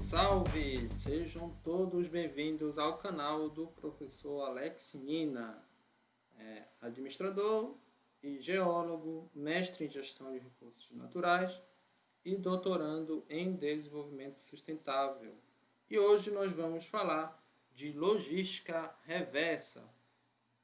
Salve! Sejam todos bem-vindos ao canal do professor Alex Mina, administrador e geólogo, mestre em gestão de recursos naturais e doutorando em desenvolvimento sustentável. E hoje nós vamos falar de logística reversa.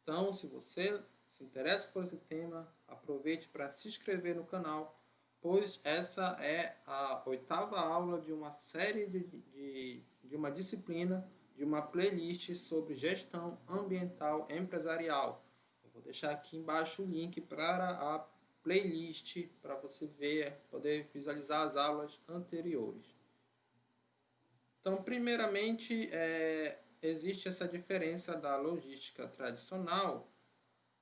Então, se você se interessa por esse tema, aproveite para se inscrever no canal, pois essa é a 8ª aula de uma série de uma disciplina, de uma playlist sobre gestão ambiental empresarial. Eu vou deixar aqui embaixo o link para a playlist para você ver, poder visualizar as aulas anteriores. Então, primeiramente, existe essa diferença da logística tradicional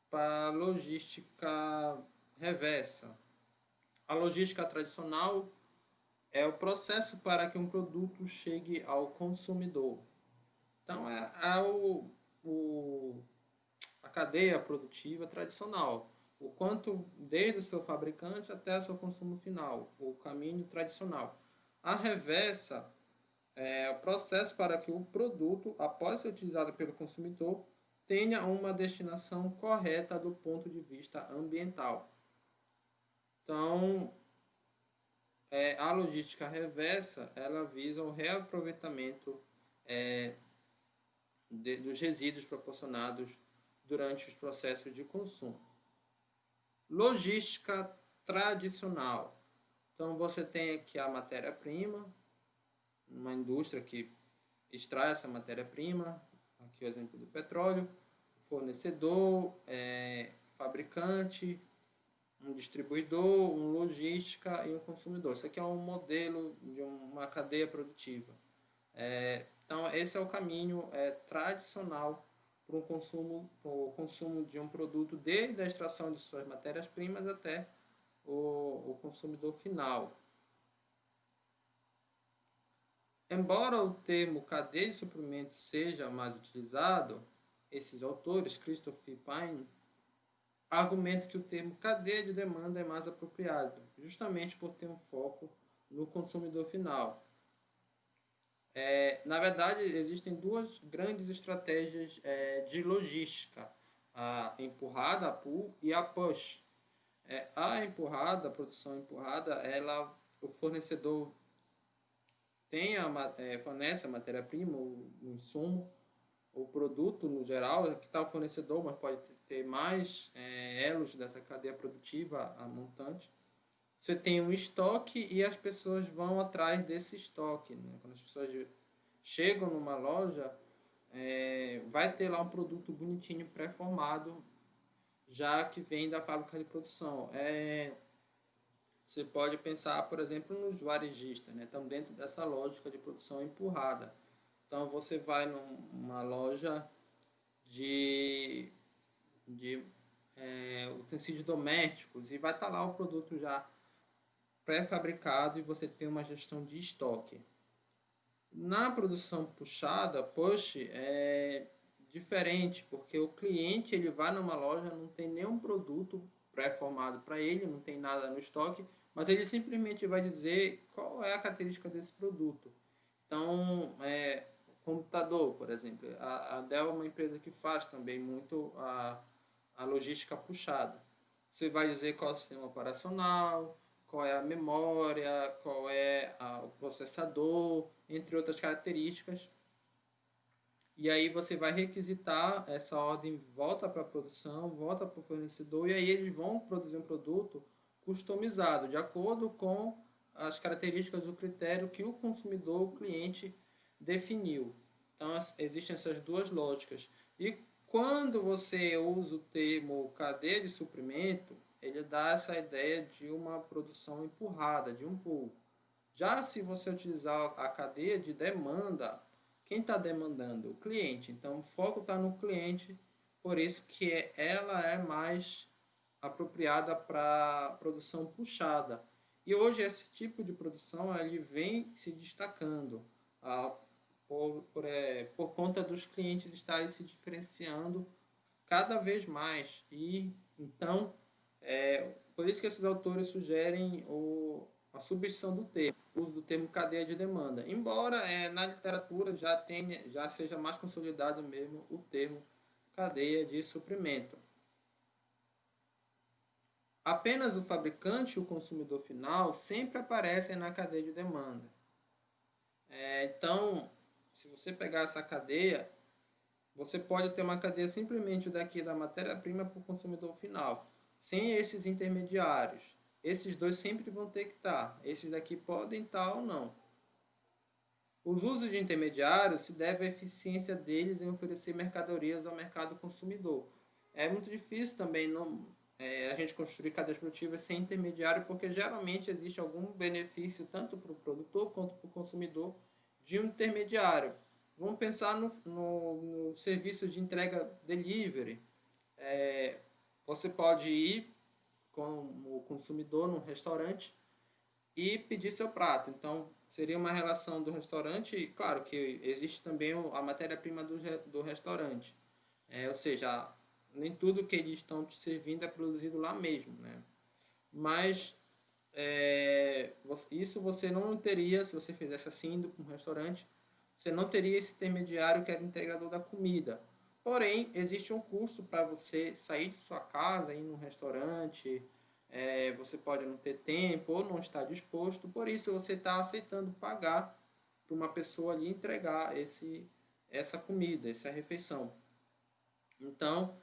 para a logística reversa. A logística tradicional é o processo para que um produto chegue ao consumidor. Então, a cadeia produtiva tradicional. O quanto desde o seu fabricante até o seu consumo final, o caminho tradicional. A reversa é o processo para que o produto, após ser utilizado pelo consumidor, tenha uma destinação correta do ponto de vista ambiental. Então, a logística reversa, ela visa o reaproveitamento dos resíduos proporcionados durante os processos de consumo. Logística tradicional. Então, você tem aqui a matéria-prima, uma indústria que extrai essa matéria-prima, aqui o exemplo do petróleo, fornecedor, fabricante, um distribuidor, um logística e um consumidor. Isso aqui é um modelo de uma cadeia produtiva. Então, esse é o caminho tradicional para o consumo de um produto, desde a extração de suas matérias-primas até o consumidor final. Embora o termo cadeia de suprimento seja mais utilizado, esses autores, Christopher Pyne, argumentam que o termo cadeia de demanda é mais apropriado, justamente por ter um foco no consumidor final. Na verdade, existem duas grandes estratégias de logística, a empurrada, a pull, e a push. A empurrada, a produção empurrada, o fornecedor fornece a matéria-prima, o insumo, o produto no geral, que está o fornecedor, mas pode ter mais elos dessa cadeia produtiva, a montante. Você tem um estoque e as pessoas vão atrás desse estoque. Né? Quando as pessoas chegam numa loja, vai ter lá um produto bonitinho, pré-formado, já que vem da fábrica de produção. Você pode pensar, por exemplo, nos varejistas, né? Estão dentro dessa lógica de produção empurrada. Então, você vai numa loja de utensílios domésticos e vai estar lá o produto já pré-fabricado e você tem uma gestão de estoque. Na produção puxada, push, é diferente, porque o cliente ele vai numa loja, não tem nenhum produto pré-formado para ele, não tem nada no estoque, mas ele simplesmente vai dizer qual é a característica desse produto. Então, computador, por exemplo, a Dell é uma empresa que faz também muito a logística puxada. Você vai dizer qual é o sistema operacional, qual é a memória, qual é o processador, entre outras características. E aí você vai requisitar essa ordem, volta para a produção, volta para o fornecedor, e aí eles vão produzir um produto customizado, de acordo com as características do critério que o consumidor, o cliente, definiu. Então, existem essas duas lógicas. E quando você usa o termo cadeia de suprimento, ele dá essa ideia de uma produção empurrada, de um pull. Já se você utilizar a cadeia de demanda, quem está demandando? O cliente. Então, o foco está no cliente, por isso que ela é mais apropriada para produção puxada. E hoje esse tipo de produção ele vem se destacando por conta dos clientes estarem se diferenciando cada vez mais. E então, por isso que esses autores sugerem a substituição do termo, o uso do termo cadeia de demanda. Embora na literatura já seja mais consolidado mesmo o termo cadeia de suprimento. Apenas o fabricante e o consumidor final sempre aparecem na cadeia de demanda. Então, se você pegar essa cadeia, você pode ter uma cadeia simplesmente daqui da matéria-prima para o consumidor final, sem esses intermediários. Esses dois sempre vão ter que estar. Esses aqui podem estar ou não. Os usos de intermediários se devem à eficiência deles em oferecer mercadorias ao mercado consumidor. É muito difícil também a gente construir cadeias produtivas sem intermediário, porque geralmente existe algum benefício tanto para o produtor quanto para o consumidor de um intermediário. Vamos pensar no serviço de entrega delivery. Você pode ir como consumidor num restaurante e pedir seu prato. Então, seria uma relação do restaurante, claro que existe também a matéria-prima do restaurante. Ou seja, nem tudo que eles estão te servindo é produzido lá mesmo, né? Mas isso você não teria, se você fizesse assim, indo para um restaurante, você não teria esse intermediário que era o integrador da comida. Porém, existe um custo para você sair de sua casa, ir num restaurante, você pode não ter tempo ou não estar disposto, por isso você está aceitando pagar para uma pessoa ali entregar essa comida, essa refeição. Então,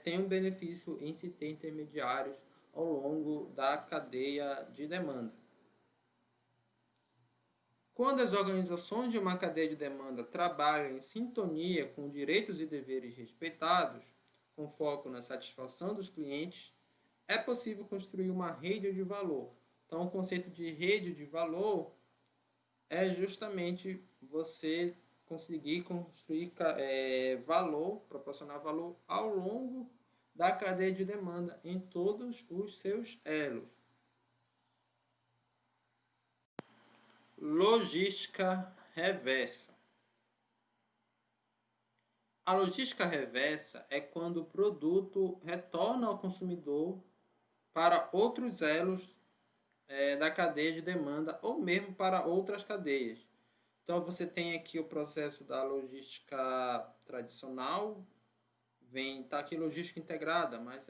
tem um benefício em se ter intermediários ao longo da cadeia de demanda. Quando as organizações de uma cadeia de demanda trabalham em sintonia com direitos e deveres respeitados, com foco na satisfação dos clientes, é possível construir uma rede de valor. Então, o conceito de rede de valor é justamente você conseguir construir valor, proporcionar valor ao longo da cadeia de demanda em todos os seus elos. Logística reversa. A logística reversa é quando o produto retorna ao consumidor para outros elos da cadeia de demanda ou mesmo para outras cadeias. Então você tem aqui o processo da logística tradicional, tá aqui logística integrada, mas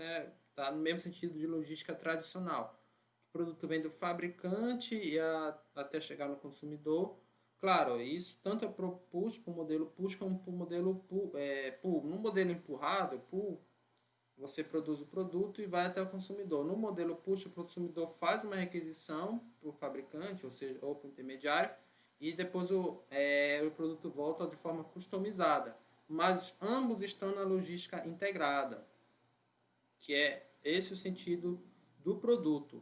tá no mesmo sentido de logística tradicional. O produto vem do fabricante até chegar no consumidor. Claro, isso tanto é para o push, para o modelo push, como para o modelo pull. No modelo empurrado, pull, você produz o produto e vai até o consumidor. No modelo push, o consumidor faz uma requisição para o fabricante, ou seja, ou para o intermediário, e depois o produto volta de forma customizada. Mas ambos estão na logística integrada, que é esse o sentido do produto.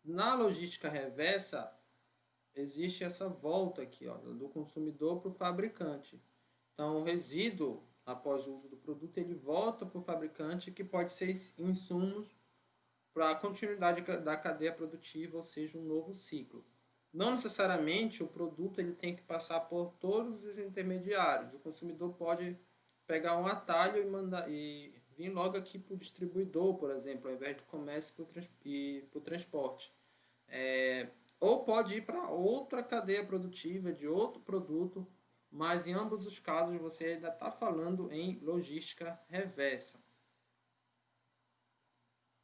Na logística reversa, existe essa volta aqui, ó, do consumidor para o fabricante. Então, o resíduo, após o uso do produto, ele volta para o fabricante, que pode ser insumos para a continuidade da cadeia produtiva, ou seja, um novo ciclo. Não necessariamente o produto ele tem que passar por todos os intermediários. O consumidor pode pegar um atalho e vir logo aqui para o distribuidor, por exemplo, ao invés do comércio para o transporte. Ou pode ir para outra cadeia produtiva de outro produto, mas em ambos os casos você ainda está falando em logística reversa.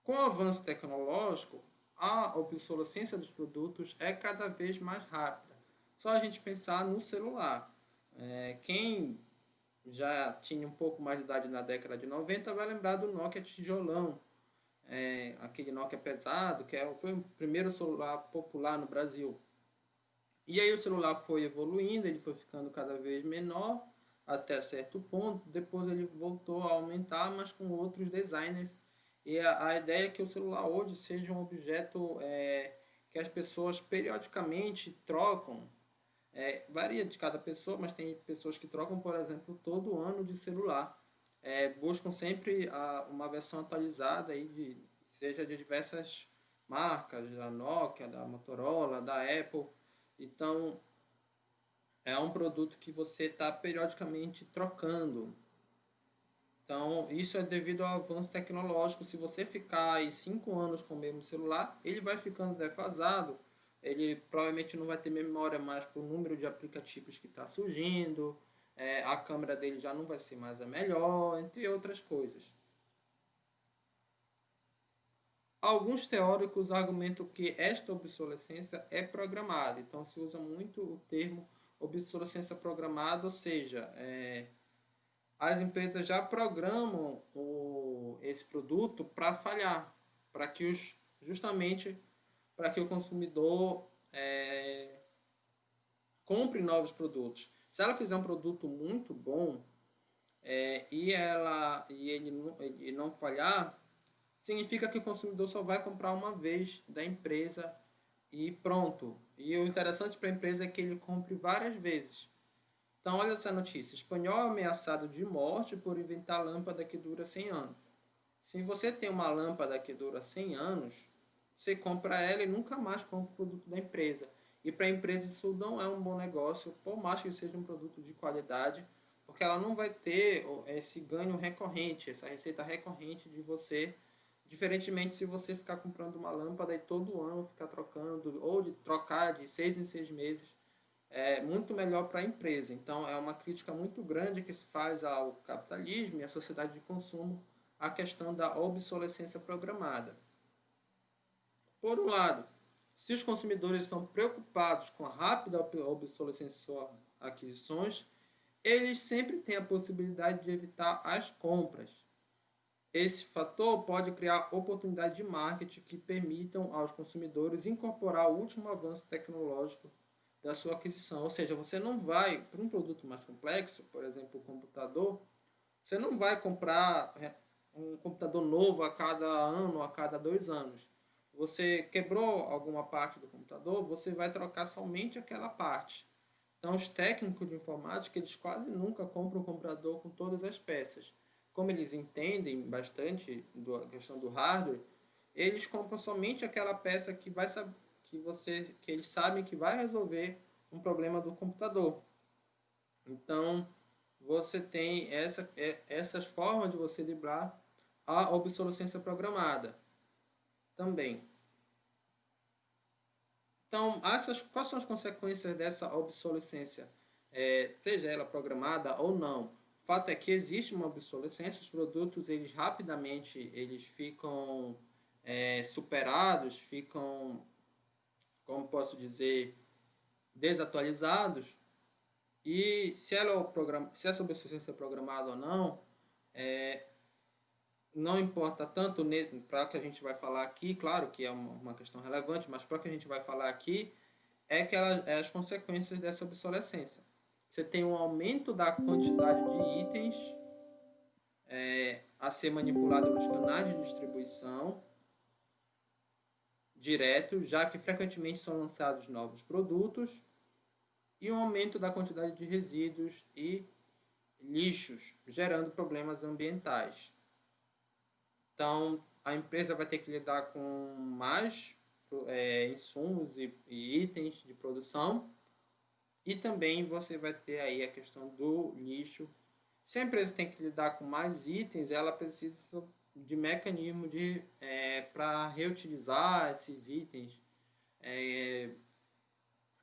Com o avanço tecnológico, a obsolescência dos produtos é cada vez mais rápida. Só a gente pensar no celular. Quem já tinha um pouco mais de idade na década de 90 vai lembrar do Nokia tijolão. Aquele Nokia pesado, que foi o primeiro celular popular no Brasil. E aí o celular foi evoluindo, ele foi ficando cada vez menor até certo ponto, depois ele voltou a aumentar, mas com outros designers. E a ideia é que o celular hoje seja um objeto que as pessoas periodicamente trocam. Varia de cada pessoa, mas tem pessoas que trocam, por exemplo, todo ano de celular. Buscam sempre uma versão atualizada, seja de diversas marcas, da Nokia, da Motorola, da Apple. Então, é um produto que você está periodicamente trocando. Então, isso é devido ao avanço tecnológico. Se você ficar aí 5 anos com o mesmo celular, ele vai ficando defasado, ele provavelmente não vai ter memória mais para o número de aplicativos que está surgindo, a câmera dele já não vai ser mais a melhor, entre outras coisas. Alguns teóricos argumentam que esta obsolescência é programada, então se usa muito o termo obsolescência programada, ou seja, as empresas já programam esse produto para falhar, para que justamente para que o consumidor compre novos produtos. Se ela fizer um produto muito bom ele não falhar, significa que o consumidor só vai comprar uma vez da empresa e pronto. E o interessante para a empresa é que ele compre várias vezes. Então, olha essa notícia. Espanhol é ameaçado de morte por inventar lâmpada que dura 100 anos. Se você tem uma lâmpada que dura 100 anos, você compra ela e nunca mais compra o produto da empresa. E para a empresa isso não é um bom negócio, por mais que seja um produto de qualidade, porque ela não vai ter esse ganho recorrente, essa receita recorrente de você, diferentemente se você ficar comprando uma lâmpada e todo ano ficar trocando, ou de trocar de 6 em 6 meses, é muito melhor para a empresa. Então, é uma crítica muito grande que se faz ao capitalismo e à sociedade de consumo a questão da obsolescência programada. Por um lado, se os consumidores estão preocupados com a rápida obsolescência de suas aquisições, eles sempre têm a possibilidade de evitar as compras. Esse fator pode criar oportunidades de marketing que permitam aos consumidores incorporar o último avanço tecnológico da sua aquisição. Ou seja, você não vai, para um produto mais complexo, por exemplo, o computador, você não vai comprar um computador novo a cada ano, a cada 2 anos. Você quebrou alguma parte do computador, você vai trocar somente aquela parte. Então, os técnicos de informática, eles quase nunca compram um computador com todas as peças. Como eles entendem bastante da questão do hardware, eles compram somente aquela peça que eles sabem que vai resolver um problema do computador. Então, você tem essas formas de você driblar a obsolescência programada também. Então, quais são as consequências dessa obsolescência? Seja ela programada ou não. O fato é que existe uma obsolescência, os produtos eles rapidamente eles ficam superados, ficam, como posso dizer, desatualizados. E se essa obsolescência é programada ou não, não importa tanto para o que a gente vai falar aqui, claro que é uma questão relevante, mas para o que a gente vai falar aqui é as consequências dessa obsolescência. Você tem um aumento da quantidade de itens a ser manipulado nos canais de distribuição direto, já que frequentemente são lançados novos produtos, e um aumento da quantidade de resíduos e lixos, gerando problemas ambientais. Então, a empresa vai ter que lidar com mais insumos e itens de produção, e também você vai ter aí a questão do lixo. Se a empresa tem que lidar com mais itens, ela precisa de mecanismo para reutilizar esses itens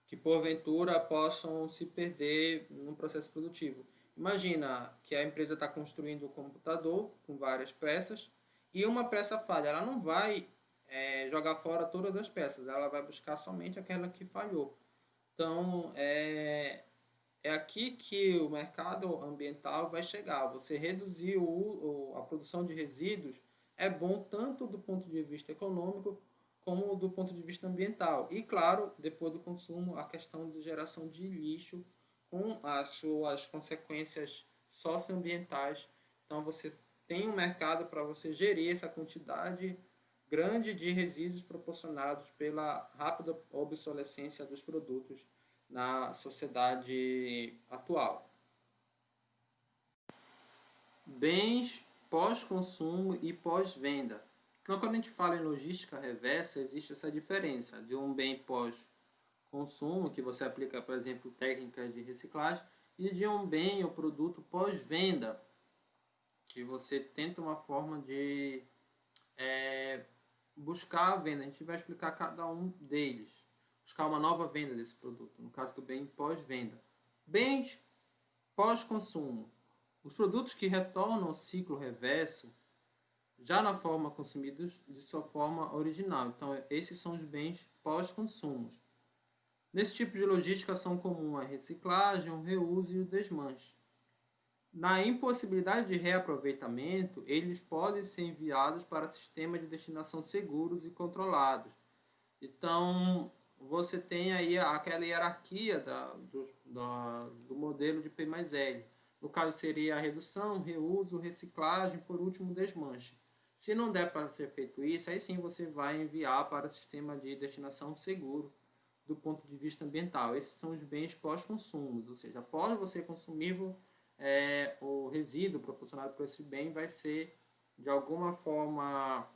que porventura possam se perder no processo produtivo. Imagina que a empresa está construindo um computador com várias peças e uma peça falha. Ela não vai jogar fora todas as peças, ela vai buscar somente aquela que falhou. Então, é aqui que o mercado ambiental vai chegar. Você reduzir a produção de resíduos é bom tanto do ponto de vista econômico como do ponto de vista ambiental. E, claro, depois do consumo, a questão de geração de lixo com as suas consequências socioambientais. Então, você tem um mercado para você gerir essa quantidade grande de resíduos proporcionados pela rápida obsolescência dos produtos na sociedade atual. Bens pós-consumo e pós-venda. Então, quando a gente fala em logística reversa, existe essa diferença de um bem pós-consumo, que você aplica, por exemplo, técnicas de reciclagem, e de um bem ou produto pós-venda, que você tenta uma forma de buscar a venda. A gente vai explicar cada um deles. buscar uma nova venda desse produto, no caso do bem pós-venda. Bens pós-consumo. Os produtos que retornam ao ciclo reverso, já na forma consumidos de sua forma original. Então, esses são os bens pós-consumos. Nesse tipo de logística são comuns a reciclagem, o reuso e o desmanche. Na impossibilidade de reaproveitamento, eles podem ser enviados para sistemas de destinação seguros e controlados. Então, você tem aí aquela hierarquia do modelo de P mais L. No caso, seria a redução, reuso, reciclagem, por último, desmanche. Se não der para ser feito isso, aí sim você vai enviar para o sistema de destinação seguro do ponto de vista ambiental. Esses são os bens pós-consumos, ou seja, após você consumir, o resíduo proporcionado por esse bem vai ser, de alguma forma,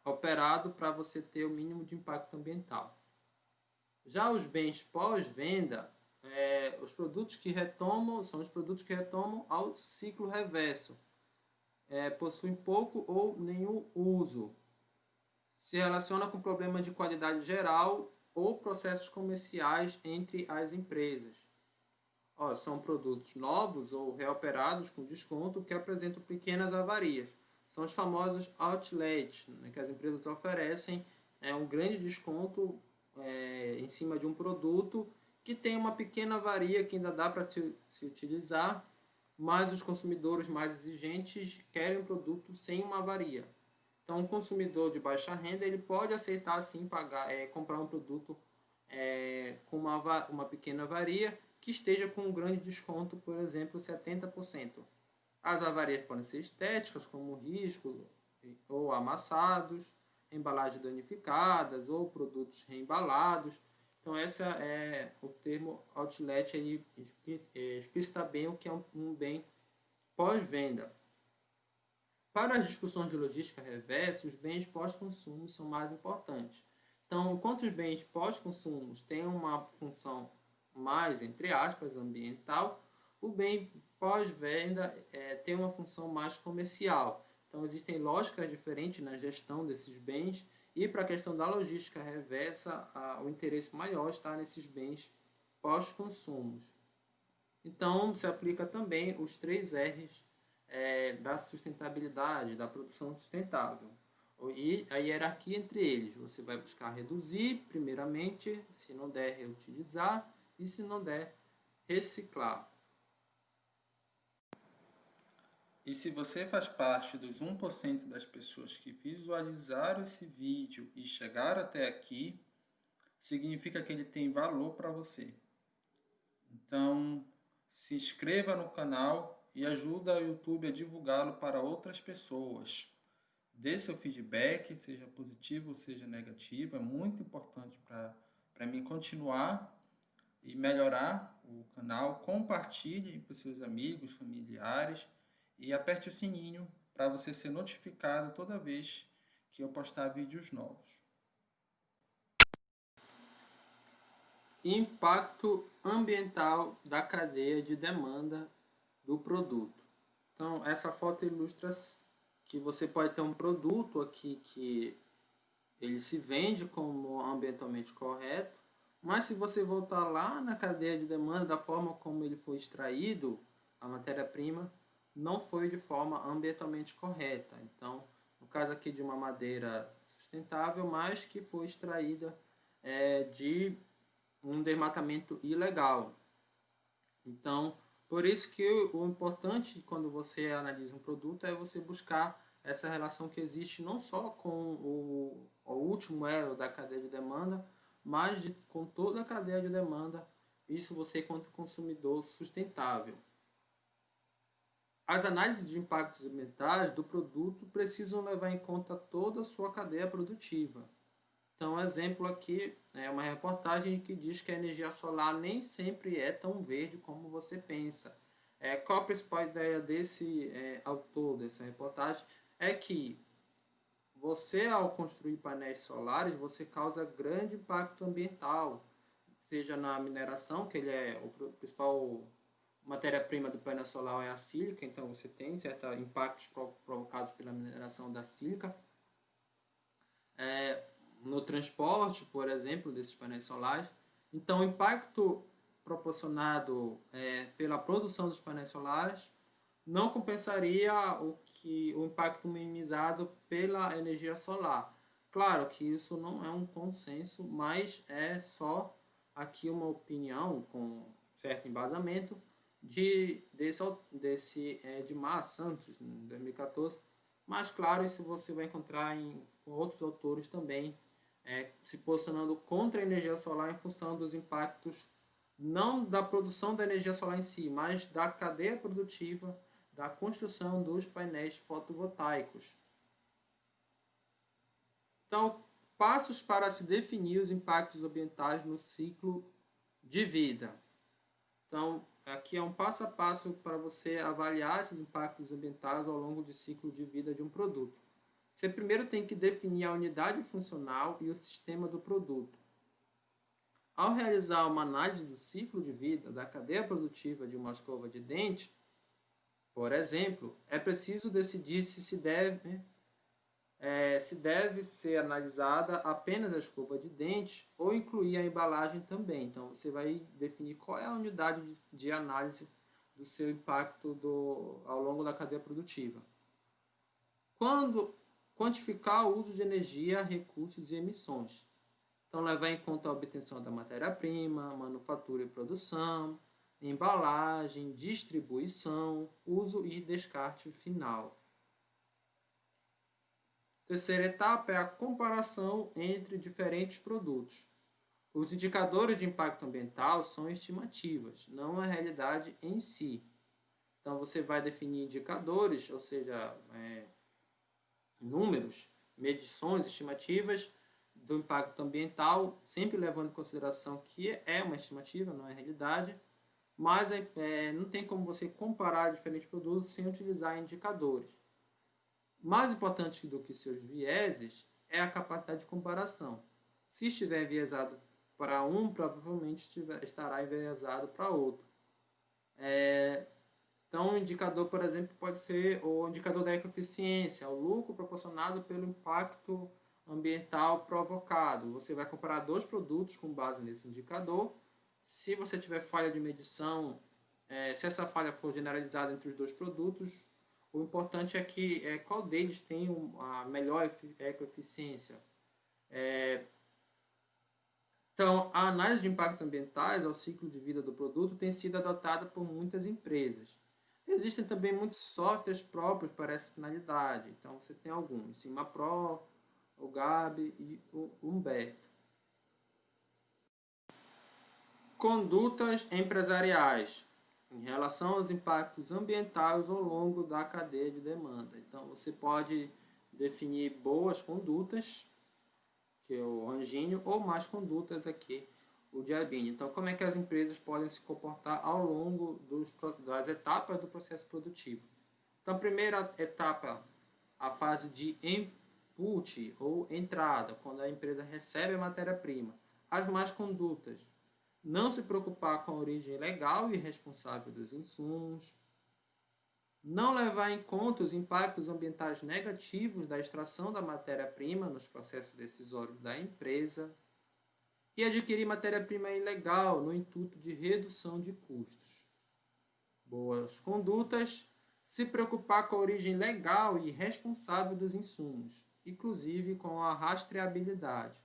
operado para você ter o mínimo de impacto ambiental. Já os bens pós-venda, os produtos que retomam, são os produtos que retomam ao ciclo reverso. Possuem pouco ou nenhum uso. Se relaciona com problemas de qualidade geral ou processos comerciais entre as empresas. São produtos novos ou reoperados com desconto que apresentam pequenas avarias. São os famosos outlets, né, que as empresas oferecem um grande desconto em cima de um produto que tem uma pequena avaria que ainda dá para se utilizar, mas os consumidores mais exigentes querem um produto sem uma avaria. Então, um consumidor de baixa renda ele pode aceitar sim comprar um produto com uma pequena avaria que esteja com um grande desconto, por exemplo, 70%. As avarias podem ser estéticas, como risco ou amassados, embalagens danificadas ou produtos reembalados. Então, esse é o termo outlet, ele explicita bem o que é um bem pós-venda. Para as discussões de logística reversa, os bens pós-consumo são mais importantes. Então, enquanto os bens pós-consumo têm uma função mais, entre aspas, ambiental, o bem pós-venda tem uma função mais comercial. Então, existem lógicas diferentes na gestão desses bens e para a questão da logística reversa, o interesse maior está nesses bens pós-consumos. Então, se aplica também os 3 R's da sustentabilidade, da produção sustentável. E a hierarquia entre eles, você vai buscar reduzir, primeiramente, se não der, reutilizar, e se não der, reciclar. E se você faz parte dos 1% das pessoas que visualizaram esse vídeo e chegaram até aqui, significa que ele tem valor para você. Então, se inscreva no canal e ajuda o YouTube a divulgá-lo para outras pessoas. Dê seu feedback, seja positivo ou seja negativo, é muito importante para mim continuar e melhorar o canal. Compartilhe para os seus amigos, familiares e aperte o sininho para você ser notificado toda vez que eu postar vídeos novos. Impacto ambiental da cadeia de demanda do produto. Então, essa foto ilustra que você pode ter um produto aqui que ele se vende como ambientalmente correto, mas se você voltar lá na cadeia de demanda, da forma como ele foi extraído, a matéria-prima não foi de forma ambientalmente correta. Então, no caso aqui de uma madeira sustentável, mas que foi extraída de um desmatamento ilegal. Então, por isso que o importante quando você analisa um produto é você buscar essa relação que existe não só com o último elo da cadeia de demanda, mas com toda a cadeia de demanda, isso você enquanto consumidor sustentável. As análises de impactos ambientais do produto precisam levar em conta toda a sua cadeia produtiva. Então, um exemplo aqui é uma reportagem que diz que a energia solar nem sempre é tão verde como você pensa. Qual a principal ideia desse autor dessa reportagem? É que você, ao construir painéis solares, você causa grande impacto ambiental, seja na mineração, que ele é o principal matéria-prima do painel solar é a sílica, então você tem certos impactos provocados pela mineração da sílica. no transporte, por exemplo, desses painéis solares. Então, o impacto proporcionado pela produção dos painéis solares não compensaria o impacto minimizado pela energia solar. Claro que isso não é um consenso, mas é só aqui uma opinião com certo embasamento de Mar Santos, em 2014. Mas, claro, isso você vai encontrar com outros autores também, se posicionando contra a energia solar em função dos impactos não da produção da energia solar em si, mas da cadeia produtiva da construção dos painéis fotovoltaicos. Então, passos para se definir os impactos ambientais no ciclo de vida. Então, aqui é um passo a passo para você avaliar esses impactos ambientais ao longo do ciclo de vida de um produto. Você primeiro tem que definir a unidade funcional e o sistema do produto. Ao realizar uma análise do ciclo de vida da cadeia produtiva de uma escova de dente, por exemplo, é preciso decidir se deve ser analisada apenas a escova de dente ou incluir a embalagem também. Então, você vai definir qual é a unidade de análise do seu impacto ao longo da cadeia produtiva. Quando quantificar o uso de energia, recursos e emissões. Então, levar em conta a obtenção da matéria-prima, manufatura e produção, embalagem, distribuição, uso e descarte final. Terceira etapa é a comparação entre diferentes produtos. Os indicadores de impacto ambiental são estimativas, não a realidade em si. Então, você vai definir indicadores, ou seja, números, medições estimativas do impacto ambiental, sempre levando em consideração que é uma estimativa, não é realidade, mas não tem como você comparar diferentes produtos sem utilizar indicadores. Mais importante do que seus vieses é a capacidade de comparação. Se estiver enviesado para um, provavelmente estará enviesado para outro. Então, o indicador, por exemplo, pode ser o indicador da ecoeficiência, o lucro proporcionado pelo impacto ambiental provocado. Você vai comparar dois produtos com base nesse indicador. Se você tiver falha de medição, se essa falha for generalizada entre os dois produtos, o importante é que qual deles tem a melhor ecoeficiência. Então, a análise de impactos ambientais ao ciclo de vida do produto tem sido adotada por muitas empresas. Existem também muitos softwares próprios para essa finalidade. Então, você tem alguns, CimaPro, o Gabi e o Humberto. Condutas empresariais em relação aos impactos ambientais ao longo da cadeia de demanda. Então, você pode definir boas condutas, que é o Anjinho, ou más condutas aqui, o Diabini. Então, como é que as empresas podem se comportar ao longo das etapas do processo produtivo? Então, a primeira etapa, a fase de input ou entrada, quando a empresa recebe a matéria-prima. As más condutas, não se preocupar com a origem legal e responsável dos insumos, não levar em conta os impactos ambientais negativos da extração da matéria-prima nos processos decisórios da empresa e adquirir matéria-prima ilegal no intuito de redução de custos. Boas condutas, se preocupar com a origem legal e responsável dos insumos, inclusive com a rastreabilidade.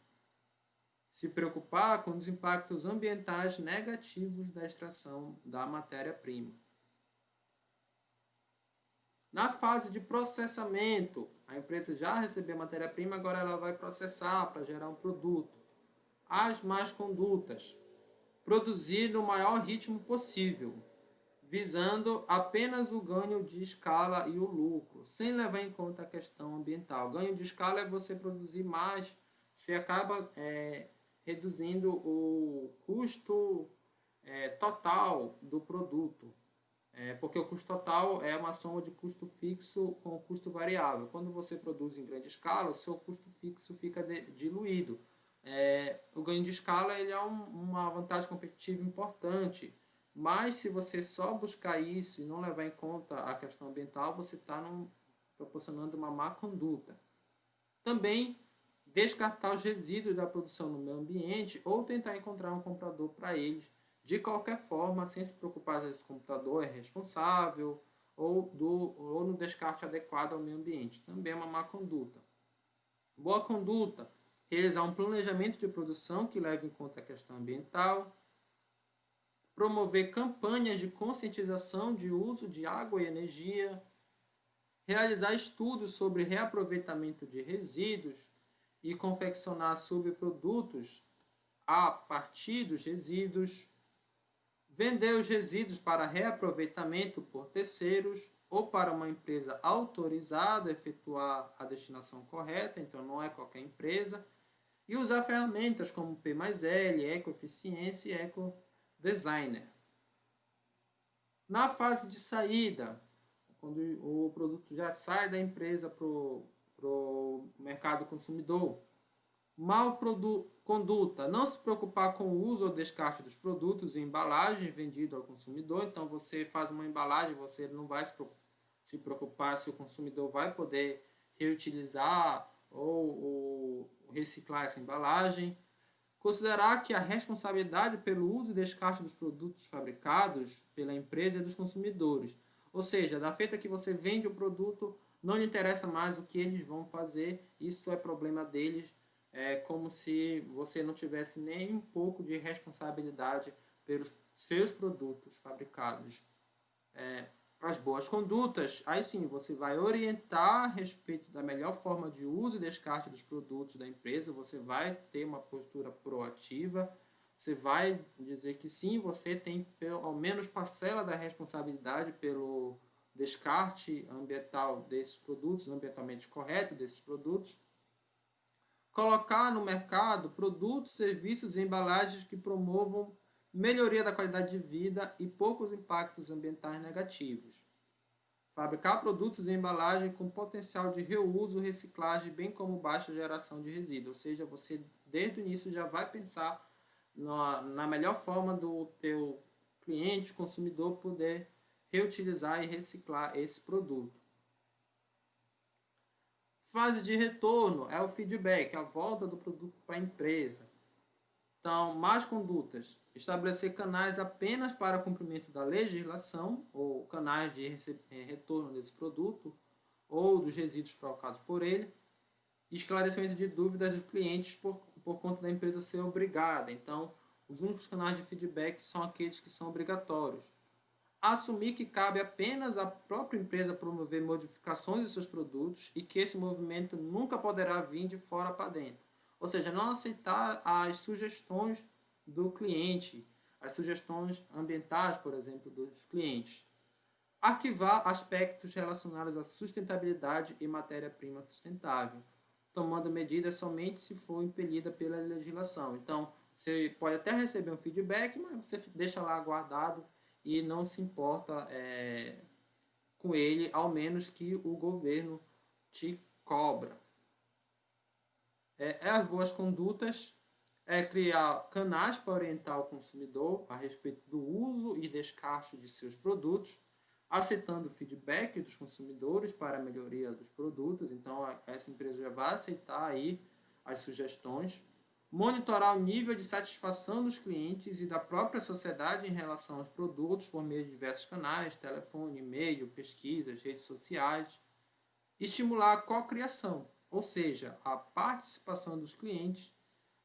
Se preocupar com os impactos ambientais negativos da extração da matéria-prima. Na fase de processamento, a empresa já recebeu a matéria-prima, agora ela vai processar para gerar um produto. As más condutas. Produzir no maior ritmo possível, visando apenas o ganho de escala e o lucro, sem levar em conta a questão ambiental. Ganho de escala é você produzir mais, você acaba reduzindo o custo total do produto. Porque o custo total é uma soma de custo fixo com custo variável. Quando você produz em grande escala, o seu custo fixo fica diluído. O ganho de escala ele é uma vantagem competitiva importante, mas se você só buscar isso e não levar em conta a questão ambiental, você está proporcionando uma má conduta. Também descartar os resíduos da produção no meio ambiente ou tentar encontrar um comprador para eles, de qualquer forma, sem se preocupar se esse comprador é responsável ou no descarte adequado ao meio ambiente. Também é uma má conduta. Boa conduta: realizar um planejamento de produção que leve em conta a questão ambiental, promover campanhas de conscientização de uso de água e energia, realizar estudos sobre reaproveitamento de resíduos e confeccionar subprodutos a partir dos resíduos, vender os resíduos para reaproveitamento por terceiros ou para uma empresa autorizada a efetuar a destinação correta, então não é qualquer empresa, e usar ferramentas como P mais L, Ecoeficiência e Ecodesigner. Na fase de saída, quando o produto já sai da empresa para o mercado consumidor, conduta: não se preocupar com o uso ou descarte dos produtos e embalagem vendido ao consumidor. Então, você faz uma embalagem, você não vai se preocupar se o consumidor vai poder reutilizar ou reciclar essa embalagem. Considerar que a responsabilidade pelo uso e descarte dos produtos fabricados pela empresa é dos consumidores. Ou seja, da feita que você vende o produto, não lhe interessa mais o que eles vão fazer, isso é problema deles. É como se você não tivesse nem um pouco de responsabilidade pelos seus produtos fabricados. As boas condutas, aí sim, você vai orientar a respeito da melhor forma de uso e descarte dos produtos da empresa, você vai ter uma postura proativa, você vai dizer que sim, você tem ao menos parcela da responsabilidade pelo descarte ambiental desses produtos, ambientalmente correto desses produtos. Colocar no mercado produtos, serviços e embalagens que promovam melhoria da qualidade de vida e poucos impactos ambientais negativos. Fabricar produtos e embalagem com potencial de reuso, reciclagem, bem como baixa geração de resíduos. Ou seja, você desde o início já vai pensar na melhor forma do teu cliente, consumidor, poder reutilizar e reciclar esse produto. Fase de retorno é o feedback, a volta do produto para a empresa. Então, más condutas: estabelecer canais apenas para cumprimento da legislação, ou canais de retorno desse produto, ou dos resíduos provocados por ele. Esclarecimento de dúvidas dos clientes por conta da empresa ser obrigada. Então, os únicos canais de feedback são aqueles que são obrigatórios. Assumir que cabe apenas à própria empresa promover modificações de seus produtos e que esse movimento nunca poderá vir de fora para dentro. Ou seja, não aceitar as sugestões do cliente, as sugestões ambientais, por exemplo, dos clientes. Arquivar aspectos relacionados à sustentabilidade e matéria-prima sustentável, tomando medidas somente se for impelida pela legislação. Então, você pode até receber um feedback, mas você deixa lá guardado e não se importa com ele, ao menos que o governo te cobra. As boas condutas é criar canais para orientar o consumidor a respeito do uso e descarte de seus produtos, aceitando o feedback dos consumidores para a melhoria dos produtos. Então, essa empresa já vai aceitar aí as sugestões. Monitorar o nível de satisfação dos clientes e da própria sociedade em relação aos produtos por meio de diversos canais, telefone, e-mail, pesquisas, redes sociais. Estimular a cocriação, ou seja, a participação dos clientes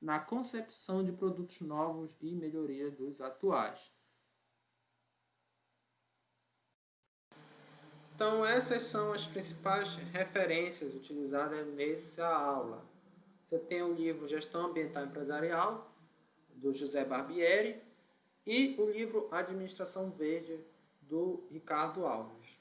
na concepção de produtos novos e melhoria dos atuais. Então, essas são as principais referências utilizadas nessa aula. Você tem o livro Gestão Ambiental Empresarial, do José Barbieri, e o livro Administração Verde, do Ricardo Alves.